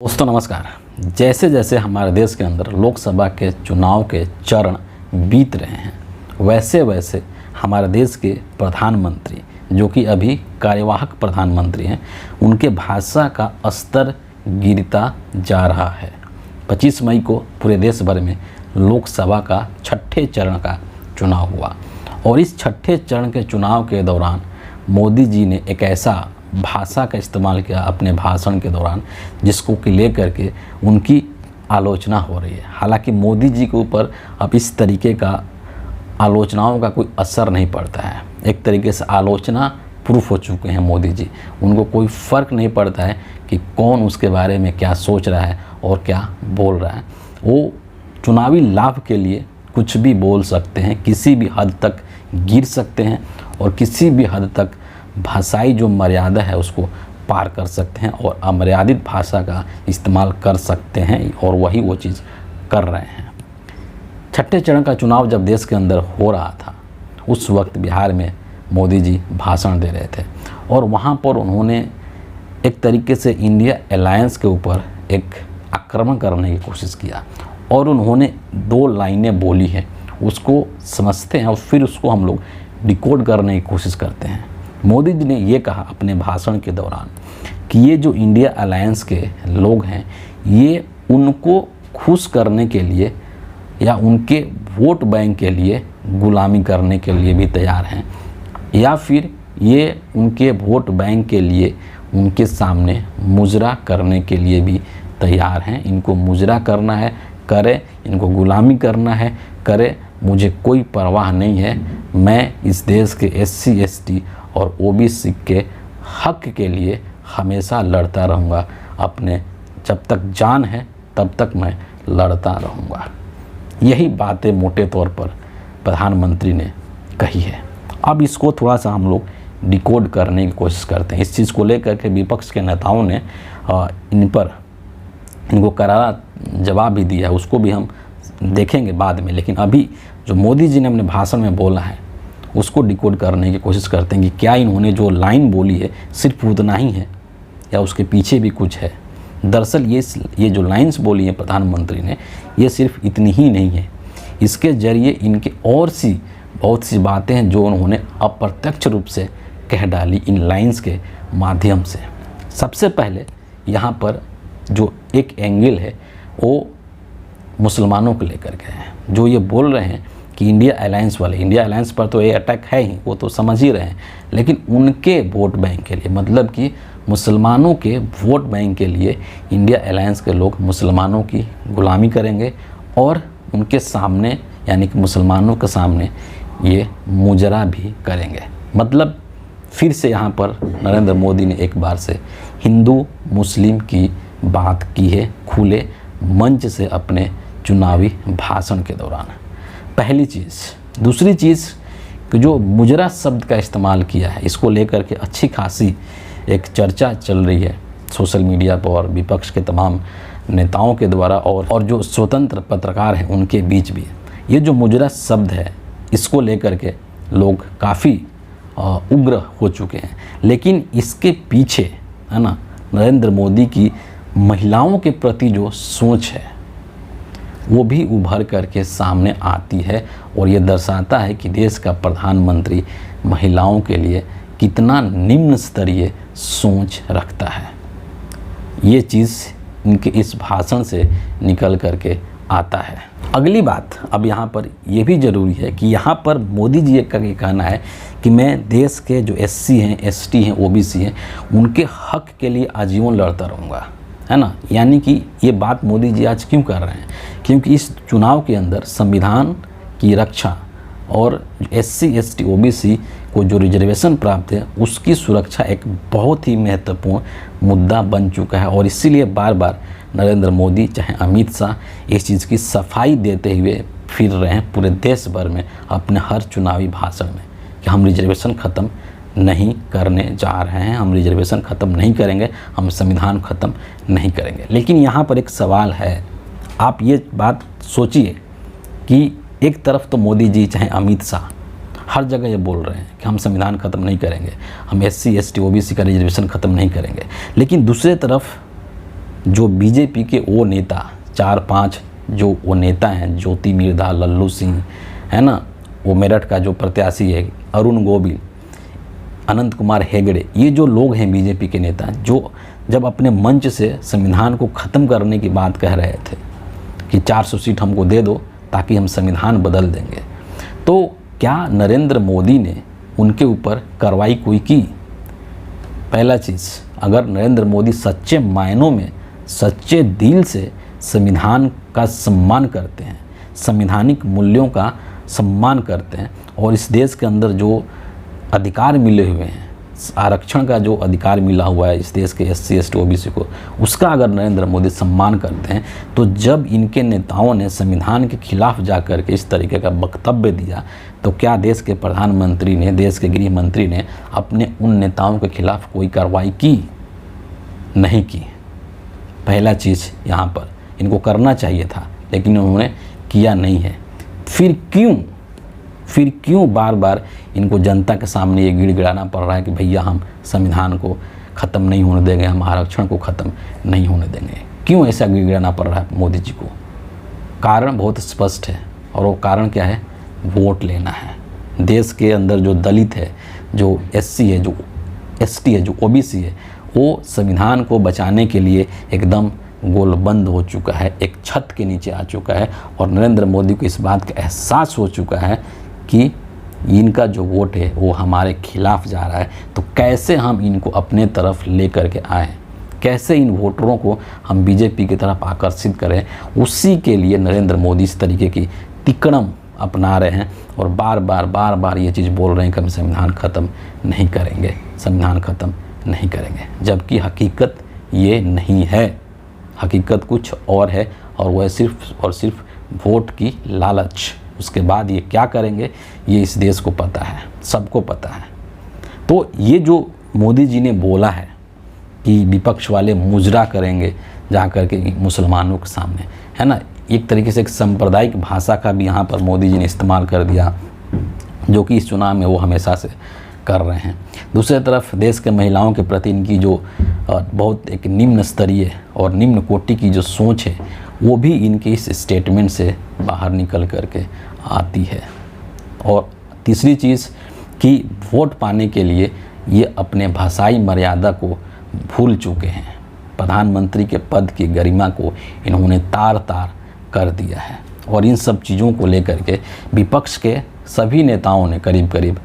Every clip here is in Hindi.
दोस्तों नमस्कार। जैसे जैसे हमारे देश के अंदर लोकसभा के चुनाव के चरण बीत रहे हैं, वैसे वैसे हमारे देश के प्रधानमंत्री, जो कि अभी कार्यवाहक प्रधानमंत्री हैं, उनके भाषा का स्तर गिरता जा रहा है। 25 मई को पूरे देश भर में लोकसभा का छठे चरण का चुनाव हुआ और इस छठे चरण के चुनाव के दौरान मोदी जी ने एक ऐसा भाषा का इस्तेमाल किया अपने भाषण के दौरान जिसको कि लेकर के उनकी आलोचना हो रही है। हालांकि मोदी जी के ऊपर अब इस तरीके का आलोचनाओं का कोई असर नहीं पड़ता है। एक तरीके से आलोचना प्रूफ हो चुके हैं मोदी जी। उनको कोई फ़र्क नहीं पड़ता है कि कौन उसके बारे में क्या सोच रहा है और क्या बोल रहा है। वो चुनावी लाभ के लिए कुछ भी बोल सकते हैं, किसी भी हद तक गिर सकते हैं और किसी भी हद तक भाषाई जो मर्यादा है उसको पार कर सकते हैं और अमर्यादित भाषा का इस्तेमाल कर सकते हैं और वही वो चीज़ कर रहे हैं। छठे चरण का चुनाव जब देश के अंदर हो रहा था, उस वक्त बिहार में मोदी जी भाषण दे रहे थे और वहाँ पर उन्होंने एक तरीके से इंडिया अलायंस के ऊपर एक आक्रमण करने की कोशिश किया और उन्होंने 2 लाइनें बोली है, उसको समझते हैं और फिर उसको हम लोग डिकोड करने की कोशिश करते हैं। मोदी जी ने ये कहा अपने भाषण के दौरान कि ये जो इंडिया अलायंस के लोग हैं, ये उनको खुश करने के लिए या उनके वोट बैंक के लिए गुलामी करने के लिए भी तैयार हैं, या फिर ये उनके वोट बैंक के लिए उनके सामने मुजरा करने के लिए भी तैयार हैं। इनको मुजरा करना है करे, इनको गुलामी करना है करे, मुझे कोई परवाह नहीं है। मैं इस देश के SC ST और OBC के हक के लिए हमेशा लड़ता रहूँगा। अपने जब तक जान है तब तक मैं लड़ता रहूँगा। यही बातें मोटे तौर पर प्रधानमंत्री ने कही है। अब इसको थोड़ा सा हम लोग डिकोड करने की कोशिश करते हैं। इस चीज़ को लेकर के विपक्ष के नेताओं ने इनको करारा जवाब भी दिया है, उसको भी हम देखेंगे बाद में। लेकिन अभी जो मोदी जी ने अपने भाषण में बोला है उसको डिकोड करने की कोशिश करते हैं कि क्या इन्होंने जो लाइन बोली है सिर्फ उतना ही है या उसके पीछे भी कुछ है। दरअसल ये जो लाइन्स बोली है प्रधानमंत्री ने, ये सिर्फ इतनी ही नहीं है। इसके ज़रिए इनके और सी बहुत सी बातें हैं जो उन्होंने अप्रत्यक्ष रूप से कह डाली इन लाइन्स के माध्यम से। सबसे पहले यहाँ पर जो एक एंगल है वो मुसलमानों को लेकर के है। जो ये बोल रहे हैं कि इंडिया अलायंस वाले, इंडिया अलायंस पर तो ये अटैक है ही, वो तो समझ ही रहे हैं, लेकिन उनके वोट बैंक के लिए, मतलब कि मुसलमानों के वोट बैंक के लिए इंडिया अलायंस के लोग मुसलमानों की गुलामी करेंगे और उनके सामने यानी कि मुसलमानों के सामने ये मुजरा भी करेंगे। मतलब फिर से यहाँ पर नरेंद्र मोदी ने एक बार से हिंदू मुस्लिम की बात की है खुले मंच से अपने चुनावी भाषण के दौरान। पहली चीज़। दूसरी चीज़ कि जो मुजरा शब्द का इस्तेमाल किया है, इसको लेकर के अच्छी खासी एक चर्चा चल रही है सोशल मीडिया पर और विपक्ष के तमाम नेताओं के द्वारा और जो स्वतंत्र पत्रकार हैं उनके बीच भी। ये जो मुजरा शब्द है, इसको लेकर के लोग काफ़ी उग्र हो चुके हैं, लेकिन इसके पीछे है ना नरेंद्र मोदी की महिलाओं के प्रति जो सोच है वो भी उभर करके सामने आती है और ये दर्शाता है कि देश का प्रधानमंत्री महिलाओं के लिए कितना निम्न स्तरीय सोच रखता है। ये चीज़ इनके इस भाषण से निकल करके आता है। अगली बात अब यहाँ पर यह भी ज़रूरी है कि यहाँ पर मोदी जी का ये कहना है कि मैं देश के जो SC हैं, ST हैं, OBC हैं, उनके हक के लिए आजीवन लड़ता रहूँगा, है ना। यानी कि ये बात मोदी जी आज क्यों कर रहे हैं? क्योंकि इस चुनाव के अंदर संविधान की रक्षा और SC ST OBC को जो रिजर्वेशन प्राप्त है उसकी सुरक्षा एक बहुत ही महत्वपूर्ण मुद्दा बन चुका है और इसीलिए बार बार नरेंद्र मोदी चाहे अमित शाह इस चीज़ की सफाई देते हुए फिर रहे हैं पूरे देश भर में अपने हर चुनावी भाषण में कि हम रिजर्वेशन ख़त्म नहीं करने जा रहे हैं, हम रिजर्वेशन ख़त्म नहीं करेंगे, हम संविधान ख़त्म नहीं करेंगे। लेकिन यहाँ पर एक सवाल है, आप ये बात सोचिए कि एक तरफ तो मोदी जी चाहे अमित शाह हर जगह ये बोल रहे हैं कि हम संविधान ख़त्म नहीं करेंगे, हम SC ST OBC का रिजर्वेशन ख़त्म नहीं करेंगे, लेकिन दूसरे तरफ जो बीजेपी के वो नेता 4-5 जो वो नेता हैं, ज्योति मिर्धा, लल्लू सिंह है ना, वो मेरठ का जो प्रत्याशी है अरुण गोविल, अनंत कुमार हेगड़े, ये जो लोग हैं बीजेपी के नेता, जो जब अपने मंच से संविधान को ख़त्म करने की बात कह रहे थे कि 400 सीट हमको दे दो ताकि हम संविधान बदल देंगे, तो क्या नरेंद्र मोदी ने उनके ऊपर कार्रवाई कोई की? पहला चीज़, अगर नरेंद्र मोदी सच्चे मायनों में, सच्चे दिल से संविधान का सम्मान करते हैं, संवैधानिक मूल्यों का सम्मान करते हैं और इस देश के अंदर जो अधिकार मिले हुए हैं, आरक्षण का जो अधिकार मिला हुआ है इस देश के SC ST OBC को, उसका अगर नरेंद्र मोदी सम्मान करते हैं, तो जब इनके नेताओं ने संविधान के खिलाफ जा कर के इस तरीके का वक्तव्य दिया, तो क्या देश के प्रधानमंत्री ने, देश के गृह मंत्री ने अपने उन नेताओं के खिलाफ कोई कार्रवाई की? नहीं की। पहला चीज़ यहाँ पर इनको करना चाहिए था, लेकिन उन्होंने किया नहीं है। फिर क्यों बार बार इनको जनता के सामने ये गिड़गिड़ाना पड़ रहा है कि भैया हम संविधान को ख़त्म नहीं होने देंगे, हम आरक्षण को ख़त्म नहीं होने देंगे? क्यों ऐसा गिड़गिड़ाना पड़ रहा है मोदी जी को? कारण बहुत स्पष्ट है, और वो कारण क्या है? वोट लेना है। देश के अंदर जो दलित है, जो SC है, जो ST है, जो OBC है, वो संविधान को बचाने के लिए एकदम गोलबंद हो चुका है, एक छत के नीचे आ चुका है, और नरेंद्र मोदी को इस बात का एहसास हो चुका है कि इनका जो वोट है वो हमारे खिलाफ जा रहा है। तो कैसे हम इनको अपने तरफ ले करके आएँ, कैसे इन वोटरों को हम बीजेपी की तरफ आकर्षित करें, उसी के लिए नरेंद्र मोदी इस तरीके की तिकड़म अपना रहे हैं और बार बार ये चीज़ बोल रहे हैं कि हम संविधान ख़त्म नहीं करेंगे, संविधान ख़त्म नहीं करेंगे, जबकि हकीकत ये नहीं है। हकीकत कुछ और है, और वह सिर्फ और सिर्फ वोट की लालच। उसके बाद ये क्या करेंगे ये इस देश को पता है, सबको पता है। तो ये जो मोदी जी ने बोला है कि विपक्ष वाले मुजरा करेंगे जा कर के मुसलमानों के सामने, है ना, एक तरीके से एक सांप्रदायिक भाषा का भी यहाँ पर मोदी जी ने इस्तेमाल कर दिया, जो कि इस चुनाव में वो हमेशा से कर रहे हैं। दूसरी तरफ देश के महिलाओं के प्रति इनकी जो बहुत एक निम्न स्तरीय और निम्न कोटि की जो सोच है, वो भी इनके इस स्टेटमेंट से बाहर निकल करके आती है। और तीसरी चीज़ कि वोट पाने के लिए ये अपने भाषाई मर्यादा को भूल चुके हैं। प्रधानमंत्री के पद की गरिमा को इन्होंने तार तार कर दिया है, और इन सब चीज़ों को लेकर के विपक्ष के सभी नेताओं ने करीब करीब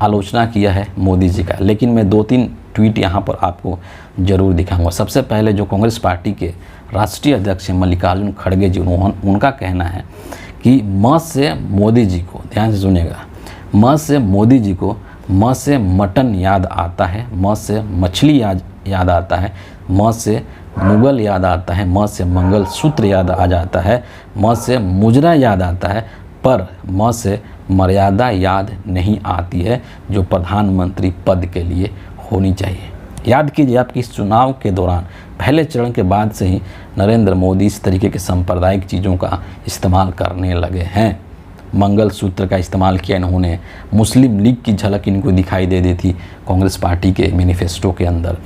आलोचना किया है मोदी जी का। लेकिन मैं 2-3 ट्वीट यहाँ पर आपको ज़रूर दिखाऊंगा। सबसे पहले जो कांग्रेस पार्टी के राष्ट्रीय अध्यक्ष मल्लिकार्जुन खड़गे जी, उनका कहना है कि म से मोदी जी को, ध्यान से सुनिएगा, म से मोदी जी को म से मटन याद आता है, म से मछली याद आता है, म से मुगल याद आता है, म से मंगल सूत्र याद आ जाता है, म से मुजरा याद आता है, पर म से मर्यादा याद नहीं आती है जो प्रधानमंत्री पद के लिए होनी चाहिए। याद कीजिए, आपकी इस चुनाव के दौरान पहले चरण के बाद से ही नरेंद्र मोदी इस तरीके के सांप्रदायिक चीज़ों का इस्तेमाल करने लगे हैं। मंगल सूत्र का इस्तेमाल किया इन्होंने, मुस्लिम लीग की झलक इनको दिखाई दे दी थी कांग्रेस पार्टी के मैनिफेस्टो के अंदर।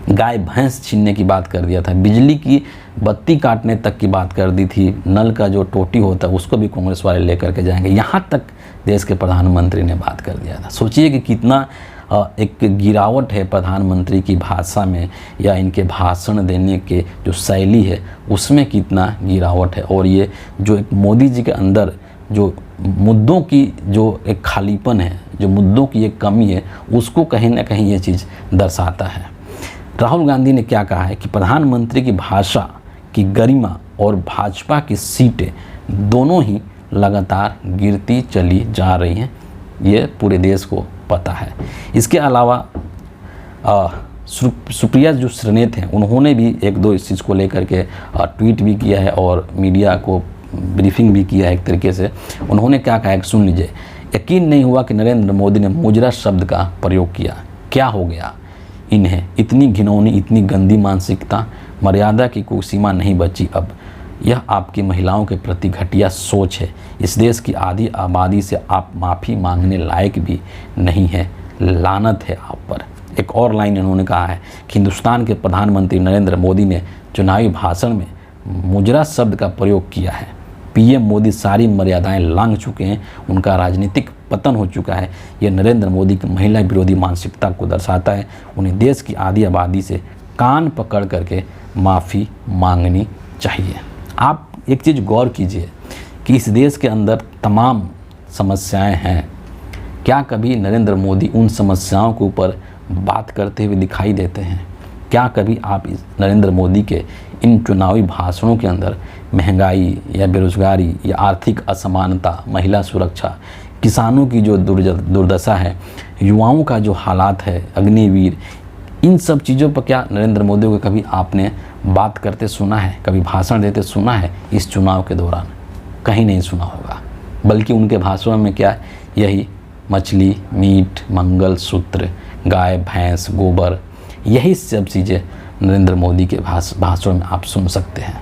गाय भैंस छीनने की बात कर दिया था, बिजली की बत्ती काटने तक की बात कर दी थी, नल का जो टोटी होता है उसको भी कांग्रेस वाले लेकर के जाएंगे, यहाँ तक देश के प्रधानमंत्री ने बात कर दिया था। सोचिए कि कितना एक गिरावट है प्रधानमंत्री की भाषा में, या इनके भाषण देने के जो शैली है उसमें कितना गिरावट है। और ये जो एक मोदी जी के अंदर जो मुद्दों की जो एक खालीपन है, जो मुद्दों की एक कमी है, उसको कहीं ना कहीं ये चीज़ दर्शाता है। राहुल गांधी ने क्या कहा है कि प्रधानमंत्री की भाषा की गरिमा और भाजपा की सीटें दोनों ही लगातार गिरती चली जा रही हैं, ये पूरे देश को पता है। इसके अलावा सुप्रिया जो श्रीनेत हैं, उन्होंने भी 1-2 इस चीज़ को लेकर के ट्वीट भी किया है और मीडिया को ब्रीफिंग भी किया है एक तरीके से। उन्होंने क्या कहा है सुन लीजिए। यकीन नहीं हुआ कि नरेंद्र मोदी ने मुजरा शब्द का प्रयोग किया, क्या हो गया इन्हें, इतनी घिनौनी, इतनी गंदी मानसिकता, मर्यादा की कोई सीमा नहीं बची अब। यह आपकी महिलाओं के प्रति घटिया सोच है। इस देश की आधी आबादी से आप माफ़ी मांगने लायक भी नहीं है, लानत है आप पर। एक और लाइन इन्होंने कहा है कि हिंदुस्तान के प्रधानमंत्री नरेंद्र मोदी ने चुनावी भाषण में मुजरा शब्द का प्रयोग किया है। पीएम मोदी सारी मर्यादाएं लांघ चुके हैं, उनका राजनीतिक पतन हो चुका है। ये नरेंद्र मोदी की महिला विरोधी मानसिकता को दर्शाता है। उन्हें देश की आधी आबादी से कान पकड़ करके माफ़ी मांगनी चाहिए। आप एक चीज़ गौर कीजिए कि इस देश के अंदर तमाम समस्याएं हैं, क्या कभी नरेंद्र मोदी उन समस्याओं के ऊपर बात करते हुए दिखाई देते हैं? क्या कभी आप इस नरेंद्र मोदी के इन चुनावी भाषणों के अंदर महंगाई या बेरोजगारी या आर्थिक असमानता, महिला सुरक्षा, किसानों की जो दुर्दशा है, युवाओं का जो हालात है, अग्निवीर, इन सब चीज़ों पर क्या नरेंद्र मोदी को कभी आपने बात करते सुना है, कभी भाषण देते सुना है? इस चुनाव के दौरान कहीं नहीं सुना होगा। बल्कि उनके भाषणों में क्या है, यही मछली, मीट, मंगलसूत्र, गाय, भैंस, गोबर, यही सब चीज़ें नरेंद्र मोदी के भाषण में आप सुन सकते हैं।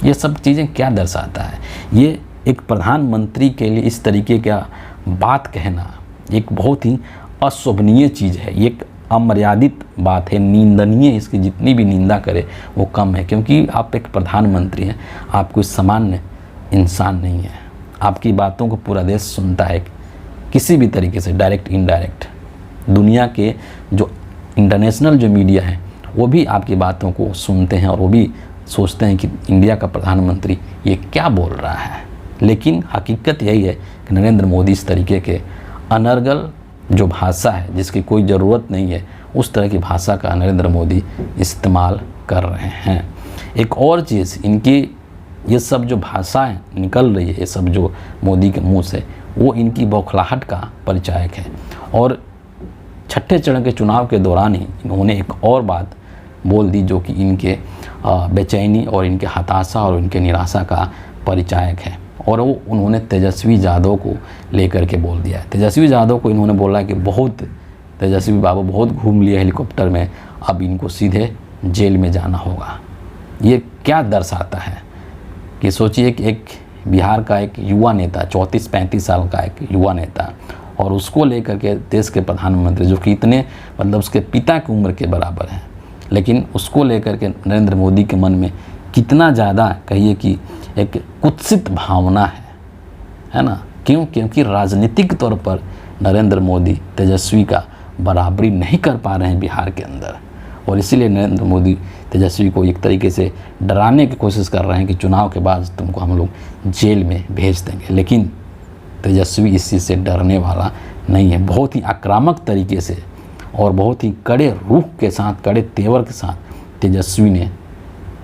ये सब चीज़ें क्या दर्शाता है? ये एक प्रधानमंत्री के लिए इस तरीके का बात कहना एक बहुत ही अशोभनीय चीज़ है, ये एक अमर्यादित बात है, निंदनीय। इसकी जितनी भी निंदा करे वो कम है, क्योंकि आप एक प्रधानमंत्री हैं, आप कोई सामान्य इंसान नहीं है। आपकी बातों को पूरा देश सुनता है, किसी भी तरीके से, डायरेक्ट इनडायरेक्ट। दुनिया के जो इंटरनेशनल जो मीडिया है वो भी आपकी बातों को सुनते हैं और वो भी सोचते हैं कि इंडिया का प्रधानमंत्री ये क्या बोल रहा है। लेकिन हकीकत यही है कि नरेंद्र मोदी इस तरीके के अनर्गल जो भाषा है, जिसकी कोई ज़रूरत नहीं है, उस तरह की भाषा का नरेंद्र मोदी इस्तेमाल कर रहे हैं। एक और चीज़, इनकी ये सब जो भाषाएं निकल रही है, ये सब जो मोदी के मुंह से, वो इनकी बौखलाहट का परिचायक है। और छठे चरण के चुनाव के दौरान ही इन्होंने एक और बात बोल दी जो कि इनके बेचैनी और इनके हताशा और इनके निराशा का परिचायक है। और वो उन्होंने तेजस्वी यादव को लेकर के बोल दिया है। तेजस्वी यादव को इन्होंने बोला कि बहुत तेजस्वी बाबू बहुत घूम लिए हेलीकॉप्टर में, अब इनको सीधे जेल में जाना होगा। ये क्या दर्शाता है कि सोचिए कि एक बिहार का एक युवा नेता, 34-35 साल का एक युवा नेता, और उसको लेकर के देश के प्रधानमंत्री जो कि इतने मतलब उसके पिता की उम्र के बराबर हैं, लेकिन उसको लेकर के नरेंद्र मोदी के मन में कितना ज़्यादा कहिए कि एक कुत्सित भावना है ना? क्यों? क्योंकि राजनीतिक तौर पर नरेंद्र मोदी तेजस्वी का बराबरी नहीं कर पा रहे हैं बिहार के अंदर, और इसीलिए नरेंद्र मोदी तेजस्वी को एक तरीके से डराने की कोशिश कर रहे हैं कि चुनाव के बाद तुमको हम लोग जेल में भेज देंगे। लेकिन तेजस्वी इस चीज़ से डरने वाला नहीं है। बहुत ही आक्रामक तरीके से और बहुत ही कड़े रूख के साथ, कड़े तेवर के साथ तेजस्वी ने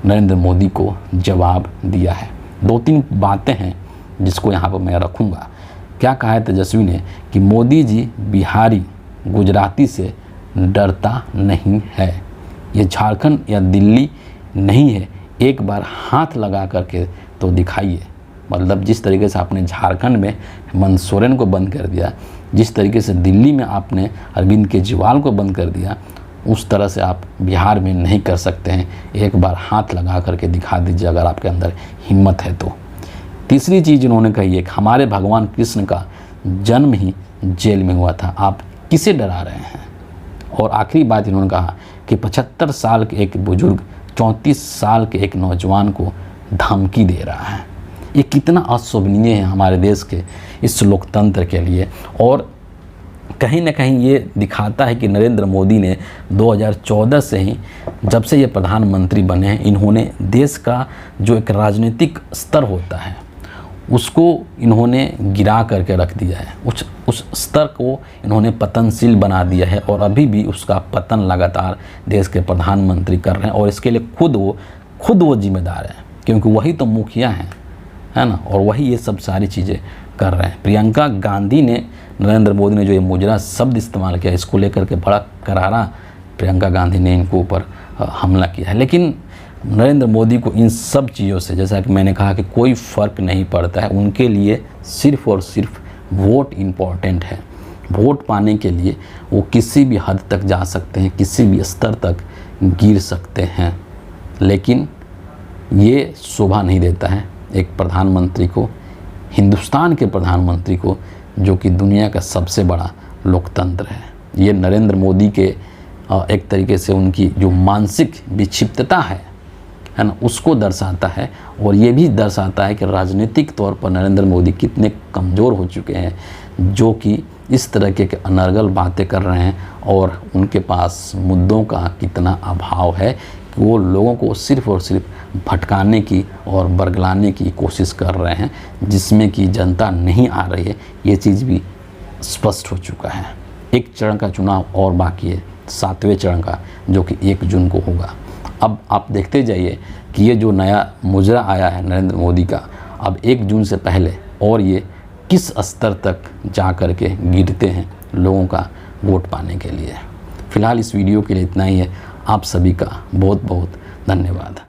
नरेंद्र मोदी को जवाब दिया है। 2-3 बातें हैं जिसको यहाँ पर मैं रखूँगा। क्या कहा है तेजस्वी ने कि मोदी जी बिहारी, गुजराती से डरता नहीं है, ये झारखंड या दिल्ली नहीं है, एक बार हाथ लगा करके तो दिखाइए। मतलब जिस तरीके से आपने झारखंड में हेमंत सोरेन को बंद कर दिया, जिस तरीके से दिल्ली में आपने अरविंद केजरीवाल को बंद कर दिया, उस तरह से आप बिहार में नहीं कर सकते हैं। एक बार हाथ लगा करके दिखा दीजिए अगर आपके अंदर हिम्मत है तो। तीसरी चीज़ इन्होंने कही है कि हमारे भगवान कृष्ण का जन्म ही जेल में हुआ था, आप किसे डरा रहे हैं। और आखिरी बात इन्होंने कहा कि 75 साल के एक बुजुर्ग 34 साल के एक नौजवान को धमकी दे रहा है। ये कितना अशोभनीय है हमारे देश के इस लोकतंत्र के लिए। और कहीं ना कहीं ये दिखाता है कि नरेंद्र मोदी ने 2014 से ही, जब से ये प्रधानमंत्री बने हैं, इन्होंने देश का जो एक राजनीतिक स्तर होता है उसको इन्होंने गिरा करके रख दिया है। उस स्तर को इन्होंने पतनशील बना दिया है और अभी भी उसका पतन लगातार देश के प्रधानमंत्री कर रहे हैं। और इसके लिए खुद वो जिम्मेदार हैं, क्योंकि वही तो मुखिया हैं, है ना? और वही ये सब सारी चीज़ें कर रहे हैं। प्रियंका गांधी ने, नरेंद्र मोदी ने जो ये मुजरा शब्द इस्तेमाल किया, इसको लेकर के बड़ा करारा प्रियंका गांधी ने इनको ऊपर हमला किया है। लेकिन नरेंद्र मोदी को इन सब चीज़ों से, जैसा कि मैंने कहा कि कोई फ़र्क नहीं पड़ता है। उनके लिए सिर्फ़ और सिर्फ वोट इम्पॉर्टेंट है। वोट पाने के लिए वो किसी भी हद तक जा सकते हैं, किसी भी स्तर तक गिर सकते हैं। लेकिन ये शोभा नहीं देता है एक प्रधानमंत्री को, हिंदुस्तान के प्रधानमंत्री को, जो कि दुनिया का सबसे बड़ा लोकतंत्र है। ये नरेंद्र मोदी के एक तरीके से उनकी जो मानसिक विक्षिप्तता है ना, उसको दर्शाता है। और ये भी दर्शाता है कि राजनीतिक तौर पर नरेंद्र मोदी कितने कमज़ोर हो चुके हैं, जो कि इस तरह के अनर्गल बातें कर रहे हैं, और उनके पास मुद्दों का कितना अभाव है कि वो लोगों को सिर्फ़ और सिर्फ भटकाने की और बरगलाने की कोशिश कर रहे हैं, जिसमें कि जनता नहीं आ रही है। ये चीज़ भी स्पष्ट हो चुका है। एक चरण का चुनाव और बाकी है, 7वें चरण का, जो कि 1 जून को होगा। अब आप देखते जाइए कि ये जो नया मुजरा आया है नरेंद्र मोदी का, अब 1 जून से पहले और ये किस स्तर तक जा कर के गिरते हैं लोगों का वोट पाने के लिए। फ़िलहाल इस वीडियो के लिए इतना ही है। आप सभी का बहुत बहुत धन्यवाद।